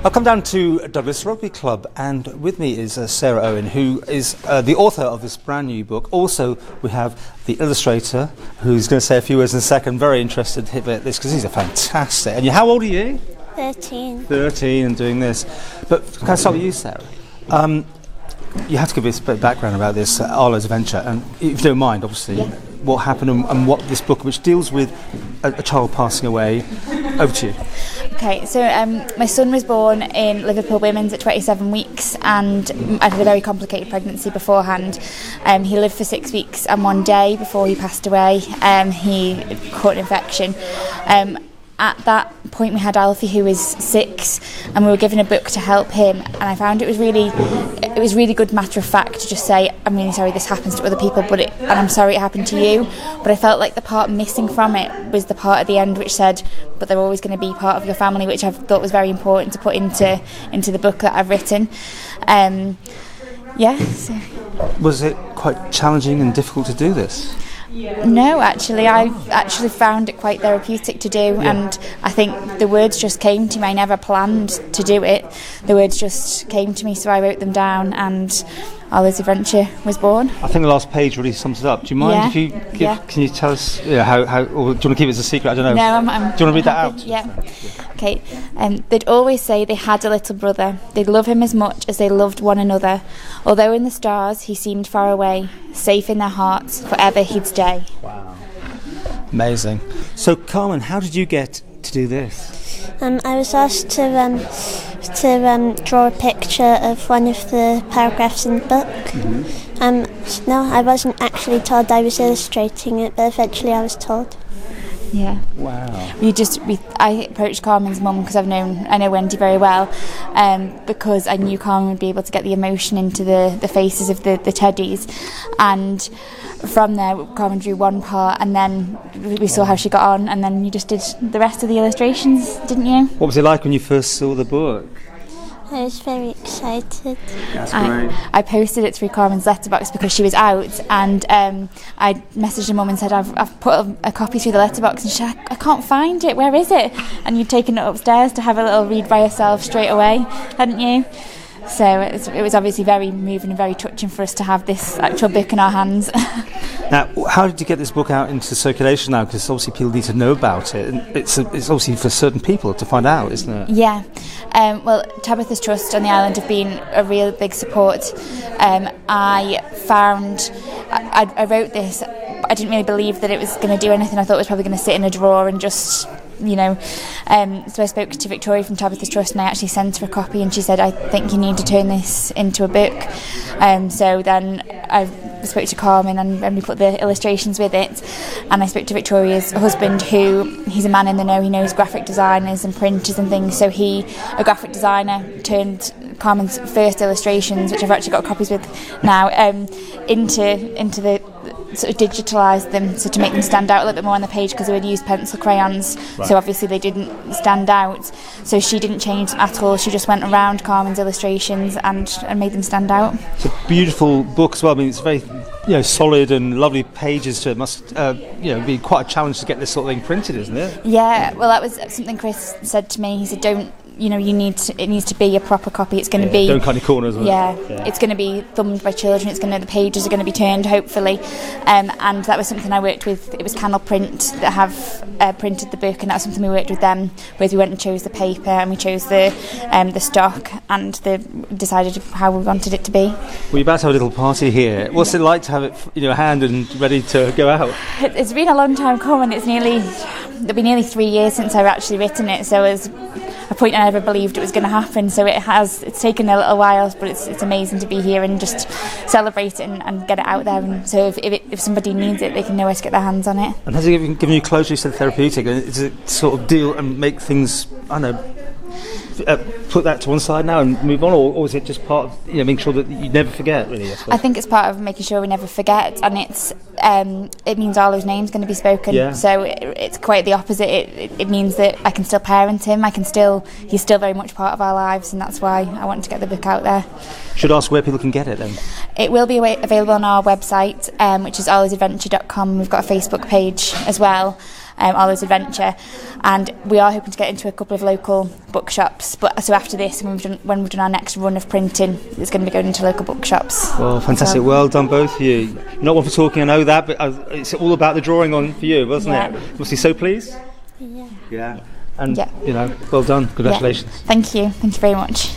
I've come down to Douglas Rugby Club, and with me is Sarah Owen, who is the author of this brand new book. Also, we have the illustrator, who's going to say a few words in a second. Very interested in this, because these are fantastic. And how old are you? 13. 13 and doing this. But can I start with you, Sarah? You have to give us a bit of background about this Arlo's adventure, and if you don't mind, obviously, what happened and what this book, which deals with a child passing away. Over to you. Okay, so my son was born in Liverpool Women's at 27 weeks, and I had a very complicated pregnancy beforehand. He lived for 6 weeks and 1 day before he passed away. He caught an infection. At that point we had Alfie, who was 6, and we were given a book to help him, and I found it was really good matter of fact to just say, I'm really sorry this happens to other people, and I'm sorry it happened to you. But I felt like the part missing from it was the part at the end which said, but they're always going to be part of your family, which I thought was very important to put into the book that I've written. So. Was it quite challenging and difficult to do this? No, actually, I actually found it quite therapeutic to do, and I think the words just came to me. I never planned to do it. The words just came to me, so I wrote them down, and Arlo's adventure was born. I think the last page really sums it up. Do you mind if you give, can you tell us how, or do you want to keep it as a secret? I don't know. No, do you want to read that out? Yeah. Okay. They'd always say they had a little brother. They'd love him as much as they loved one another. Although in the stars he seemed far away, safe in their hearts, forever he'd stay. Wow. Amazing. So, Carmen, how did you get to do this? I was asked to draw a picture of one of the paragraphs in the book. Mm-hmm. No, I wasn't actually told I was illustrating it, but eventually I was told. Yeah. Wow. I approached Carmen's mum because I know Wendy very well, because I knew Carmen would be able to get the emotion into the faces of the teddies, and from there Carmen drew one part, and then we saw how she got on, and then you just did the rest of the illustrations, didn't you? What was it like when you first saw the book? I was very excited. That's great. I posted it through Carmen's letterbox because she was out, and I messaged her mum and said, I've put a copy through the letterbox, and she said, I can't find it, where is it? And you'd taken it upstairs to have a little read by yourself straight away, hadn't you? So it was obviously very moving and very touching for us to have this actual book in our hands. Now, how did you get this book out into circulation now? Because obviously people need to know about it, and it's obviously for certain people to find out, isn't it? Yeah. Well, Tabitha's Trust on the island have been a real big support. I wrote this, but I didn't really believe that it was going to do anything. I thought it was probably going to sit in a drawer and just, so I spoke to Victoria from Tabitha's Trust, and I actually sent her a copy, and she said, I think you need to turn this into a book. So then I spoke to Carmen, and we put the illustrations with it, and I spoke to Victoria's husband, he's a man in the know. He knows graphic designers and printers and things, so he, a graphic designer, turned Carmen's first illustrations, which I've actually got copies with now, into the sort of digitalised them, so to make them stand out a little bit more on the page, because they would use pencil crayons, right. So obviously they didn't stand out, so she didn't change them at all. She just went around Carmen's illustrations and made them stand out. It's a beautiful book as well. I mean, it's very solid and lovely pages to it. Must be quite a challenge to get this sort of thing printed, isn't it? Yeah, well, that was something Chris said to me. He said, it needs to be a proper copy. It's going to be... Don't cut any corners. Yeah, it's going to be thumbed by children. The pages are going to be turned, hopefully. And that was something I worked with. It was Cannell Print that have printed the book, and that was something we worked with them with. We went and chose the paper, and we chose the stock, and decided how we wanted it to be. Well, you're about to have a little party here. What's it like to have it in your hand and ready to go out? It's been a long time coming. It'll be nearly 3 years since I've actually written it, so it was a point I never believed it was going to happen. So it's taken a little while, but it's amazing to be here and just celebrate it and get it out there. And so if somebody needs it, they can know where to get their hands on it. And has it given you closure? You said therapeutic. Is it sort of deal and make things, I don't know, put that to one side now and move on, or is it just part of making sure that you never forget, really? I think it's part of making sure we never forget, and it means Arlo's name's going to be spoken. Yeah. So it's quite the opposite. It means that I can still parent him. He's still very much part of our lives, and that's why I want to get the book out there. Should ask where people can get it then. It will be available on our website, which is arlosadventure.com. We've got a Facebook page as well. Arlo's Adventure, and we are hoping to get into a couple of local bookshops. But so after this, when we've done our next run of printing, it's going to be going into local bookshops. Well, fantastic. So, well done, both of you. Not one for talking, I know that, but it's all about the drawing on for you, wasn't it? Was he so pleased? Yeah. Yeah. And, well done. Congratulations. Thank you very much.